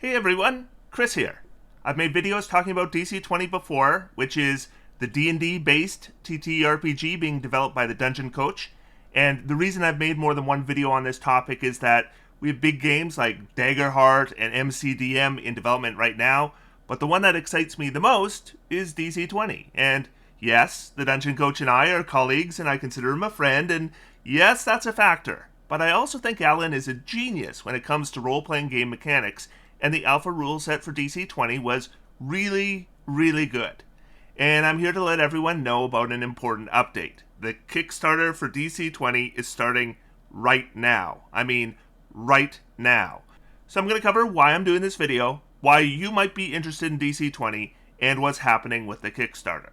Hey everyone, Chris here. I've made videos talking about DC20 before, which is the D&D based TTRPG being developed by the Dungeon Coach. And the reason I've made more than one video on this topic is that we have big games like Daggerheart and MCDM in development right now, but the one that excites me the most is DC20. And yes, the Dungeon Coach and I are colleagues and I consider him a friend, and yes, that's a factor. But I also think Alan is a genius when it comes to role-playing game mechanics, and the alpha rule set for DC20 was really, really good. And I'm here to let everyone know about an important update. The Kickstarter for DC20 is starting right now. I mean, right now. So I'm going to cover why I'm doing this video, why you might be interested in DC20, and what's happening with the Kickstarter.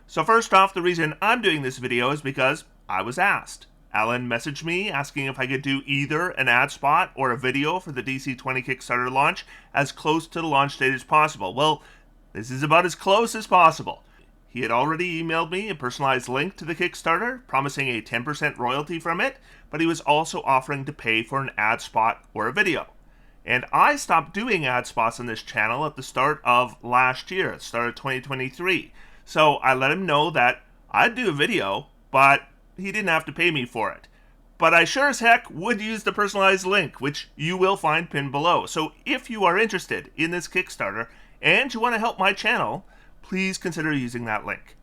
So first off, the reason I'm doing this video is because I was asked. Alan messaged me asking if I could do either an ad spot or a video for the DC20 Kickstarter launch as close to the launch date as possible. Well, this is about as close as possible. He had already emailed me a personalized link to the Kickstarter, promising a 10% royalty from it, but he was also offering to pay for an ad spot or a video. And I stopped doing ad spots on this channel at the start of last year, at the start of 2023. So I let him know that I'd do a video, but he didn't have to pay me for it. But I sure as heck would use the personalized link, which you will find pinned below. So if you are interested in this Kickstarter and you want to help my channel, please consider using that link.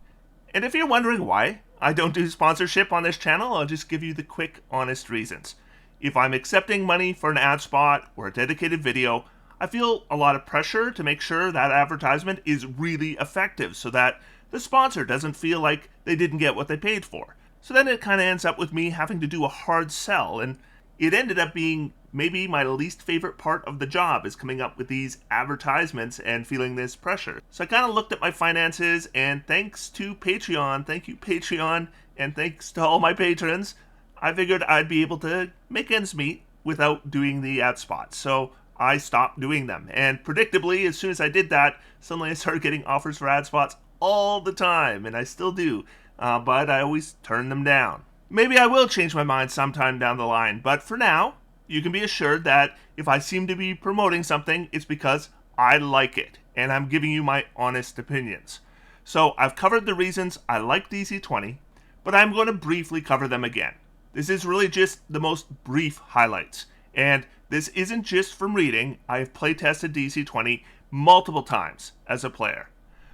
And if you're wondering why I don't do sponsorship on this channel, I'll just give you the quick, honest reasons. If I'm accepting money for an ad spot or a dedicated video, I feel a lot of pressure to make sure that advertisement is really effective so that the sponsor doesn't feel like they didn't get what they paid for. So then it kind of ends up with me having to do a hard sell, and it ended up being maybe my least favorite part of the job is coming up with these advertisements and feeling this pressure. So I kind of looked at my finances, and thanks to Patreon, thank you Patreon, and thanks to all my patrons, I figured I'd be able to make ends meet without doing the ad spots. So I stopped doing them, and predictably, as soon as I did that, suddenly I started getting offers for ad spots all the time, and I still do. But I always turn them down. Maybe I will change my mind sometime down the line, but for now, you can be assured that if I seem to be promoting something, it's because I like it, and I'm giving you my honest opinions. So I've covered the reasons I like DC20, but I'm going to briefly cover them again. This is really just the most brief highlights, and this isn't just from reading. I have playtested DC20 multiple times as a player.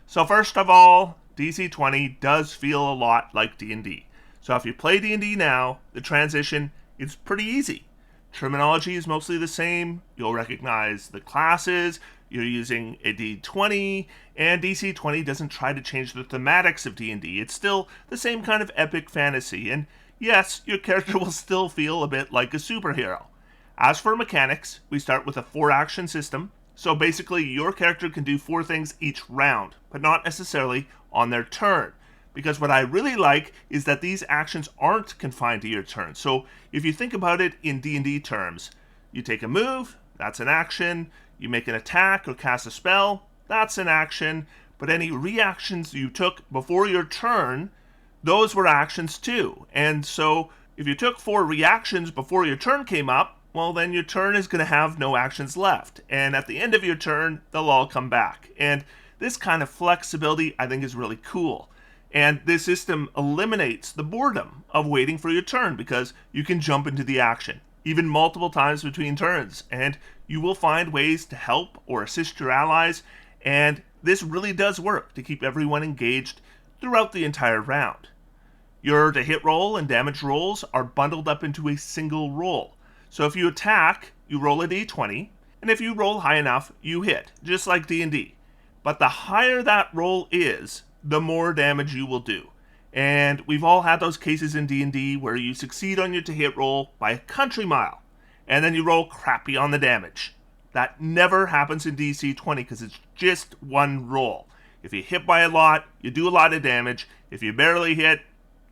So first of all, DC20 does feel a lot like D&D. So if you play D&D now, the transition is pretty easy. Terminology is mostly the same. You'll recognize the classes. You're using a D20, and DC20 doesn't try to change the thematics of D&D. It's still the same kind of epic fantasy, and yes, your character will still feel a bit like a superhero. As for mechanics, we start with a 4-action system. So basically, your character can do 4 things each round, but not necessarily on their turn. Because what I really like is that these actions aren't confined to your turn. So if you think about it in D&D terms, you take a move, that's an action. You make an attack or cast a spell, that's an action. But any reactions you took before your turn, those were actions too. And so if you took 4 reactions before your turn came up, well, then your turn is going to have no actions left. And at the end of your turn, they'll all come back. And this kind of flexibility, I think, is really cool. And this system eliminates the boredom of waiting for your turn because you can jump into the action, even multiple times between turns. And you will find ways to help or assist your allies. And this really does work to keep everyone engaged throughout the entire round. Your to-hit roll and damage rolls are bundled up into a single roll. So if you attack, you roll a d20, and if you roll high enough, you hit, just like D&D. But the higher that roll is, the more damage you will do. And we've all had those cases in D&D where you succeed on your to-hit roll by a country mile, and then you roll crappy on the damage. That never happens in DC20 because it's just one roll. If you hit by a lot, you do a lot of damage. If you barely hit,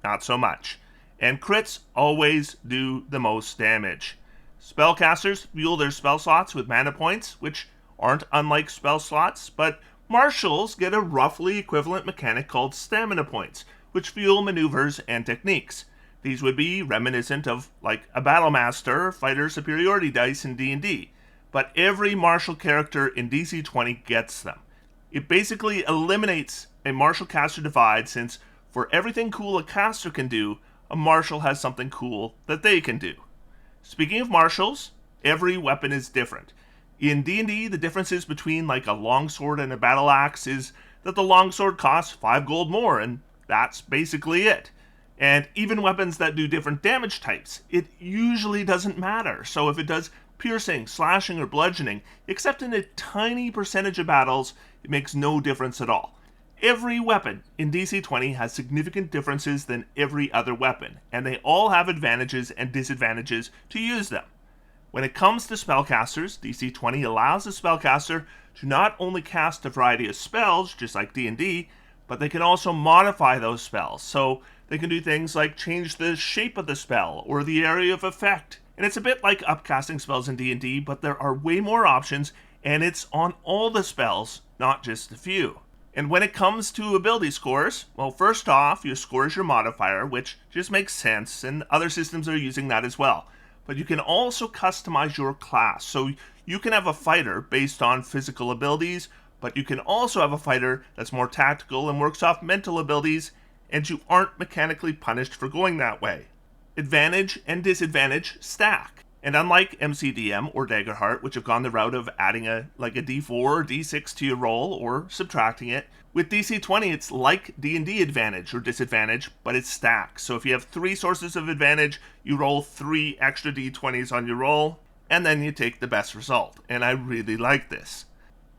not so much. And crits always do the most damage. Spellcasters fuel their spell slots with mana points, which aren't unlike spell slots, but martials get a roughly equivalent mechanic called stamina points, which fuel maneuvers and techniques. These would be reminiscent of like a battle master fighter superiority dice in D&D. but every martial character in DC20 gets them. It basically eliminates a martial caster divide, since for everything cool a caster can do, a martial has something cool that they can do. Speaking of martials, every weapon is different. In D&D, the differences between like a longsword and a battle axe is that the longsword costs 5 gold more, and that's basically it. And even weapons that do different damage types, it usually doesn't matter. So if it does piercing, slashing, or bludgeoning, except in a tiny percentage of battles, it makes no difference at all. Every weapon in DC20 has significant differences than every other weapon, and they all have advantages and disadvantages to use them. When it comes to spellcasters, DC20 allows the spellcaster to not only cast a variety of spells, just like D&D, but they can also modify those spells. So they can do things like change the shape of the spell or the area of effect. And it's a bit like upcasting spells in D&D, but there are way more options, and it's on all the spells, not just a few. And when it comes to ability scores, well, first off, your score is your modifier, which just makes sense, and other systems are using that as well. But you can also customize your class. So you can have a fighter based on physical abilities, but you can also have a fighter that's more tactical and works off mental abilities, and you aren't mechanically punished for going that way. Advantage and disadvantage stack. And unlike MCDM or Daggerheart, which have gone the route of adding a D4 or D6 to your roll or subtracting it, with DC20 it's like D&D advantage or disadvantage, but it's stacked. So if you have 3 sources of advantage, you roll 3 extra D20s on your roll, and then you take the best result. And I really like this.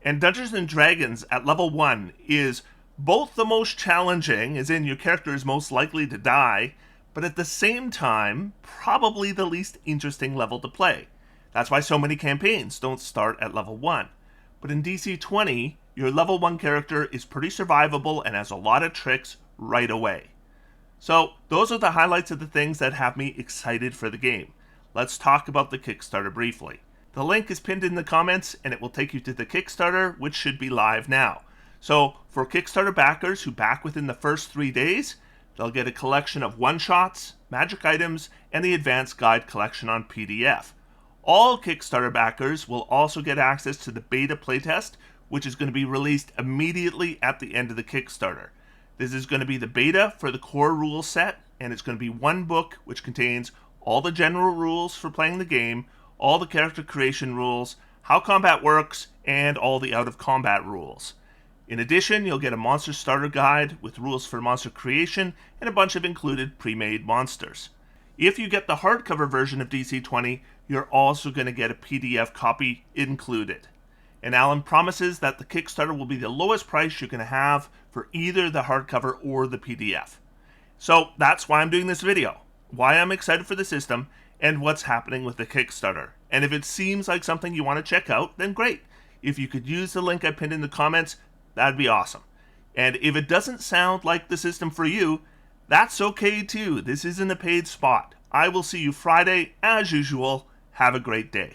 And Dungeons & Dragons at level 1 is both the most challenging, as in your character is most likely to die, but at the same time, probably the least interesting level to play. That's why so many campaigns don't start at level 1. But in DC20, your level 1 character is pretty survivable and has a lot of tricks right away. So those are the highlights of the things that have me excited for the game. Let's talk about the Kickstarter briefly. The link is pinned in the comments, and it will take you to the Kickstarter, which should be live now. So for Kickstarter backers who back within the first 3 days, they'll get a collection of one-shots, magic items, and the advanced guide collection on PDF. All Kickstarter backers will also get access to the beta playtest, which is going to be released immediately at the end of the Kickstarter. This is going to be the beta for the core rule set, and it's going to be one book which contains all the general rules for playing the game, all the character creation rules, how combat works, and all the out-of-combat rules. In addition, you'll get a monster starter guide with rules for monster creation and a bunch of included pre-made monsters. If you get the hardcover version of DC20, you're also going to get a PDF copy included. And Alan promises that the Kickstarter will be the lowest price you're going to have for either the hardcover or the PDF. So that's why I'm doing this video, why I'm excited for the system, and what's happening with the Kickstarter. And if it seems like something you want to check out, then great. If you could use the link I pinned in the comments, that'd be awesome. And if it doesn't sound like the system for you, that's okay too. This isn't a paid spot. I will see you Friday, as usual. Have a great day.